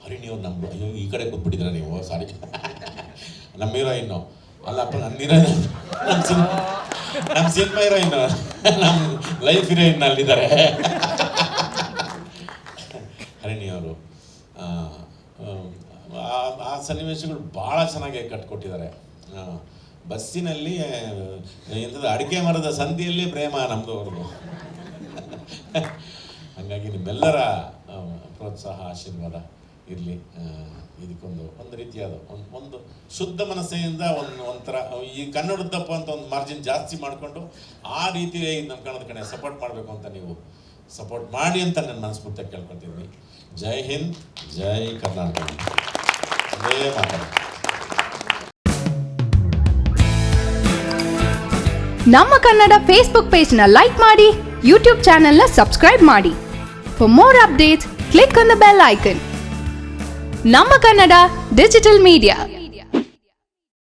ಹರಿಣಿಯವ್ರು ನಮ್ಮದು, ಅಯ್ಯೋ ಈ ಕಡೆ ಕೂತ್ಬಿಟ್ಟಿದ್ರ ನೀವು, ಸಾರಿ. ನಮ್ಮ ಹೀರೋಯಿನ್ನು ಅಲ್ಲಪ್ಪ, ನನ್ನ ಹೀರೋಯಿನ್ ನಮ್ಮ ಸಿನಿಮಾ ಹೀರೋಯಿನ್ನು, ನಮ್ಮ ಲೈಫ್ ಹೀರೋಯಿನ್ ಅಲ್ಲಿದ್ದಾರೆ ಹರಿಣಿಯವರು. ಆ ಸನ್ನಿವೇಶಗಳು ಭಾಳ ಚೆನ್ನಾಗಿ ಕಟ್ಕೊಟ್ಟಿದ್ದಾರೆ. ಬಸ್ಸಿನಲ್ಲಿ ಎಂಥದ್ದು ಅಡಿಕೆ ಮರದ ಸಂಧಿಯಲ್ಲಿ ಪ್ರೇಮ ನಮ್ಮದು ಅವ್ರದ್ದು. ಹಾಗಾಗಿ ನಿಮ್ಮೆಲ್ಲರ ಪ್ರೋತ್ಸಾಹ ಆಶೀರ್ವಾದ ಇರಲಿ. ಇದಕ್ಕೊಂದು ರೀತಿಯಾದ ಒಂದು ಶುದ್ಧ ಮನಸ್ಸಿನಿಂದ ಒಂಥರ ಈ ಕನ್ನಡದಪ್ಪ ಅಂತ ಒಂದು ಮಾರ್ಜಿನ್ ಜಾಸ್ತಿ ಮಾಡಿಕೊಂಡು ಆ ರೀತಿ ನಮ್ಮ ಕನ್ನಡದ ಕಡೆ ಸಪೋರ್ಟ್ ಮಾಡಬೇಕು ಅಂತ ನೀವು ಸಪೋರ್ಟ್ ಮಾಡಿ ಅಂತ ನನ್ನ ಮನಸ್ಫೂರ್ತಿಯಾಗಿ ಕೇಳ್ಕೊತಿದ್ದೀನಿ. ಜೈ ಹಿಂದ್, ಜೈ ಕರ್ನಾಟಕ. ಅದೇ ಮಾತಾಡ. ನಮ್ಮ ಕನ್ನಡ ಫೇಸ್ಬುಕ್ ಪೇಜ್ನ ಲೈಕ್ ಮಾಡಿ, ಯೂಟ್ಯೂಬ್ ಚಾನೆಲ್ನ ಸಬ್ಸ್ಕ್ರೈಬ್ ಮಾಡಿ. For more updates click on the bell icon. ನಮ್ಮ ಕನ್ನಡ ಡಿಜಿಟಲ್ ಮೀಡಿಯಾ.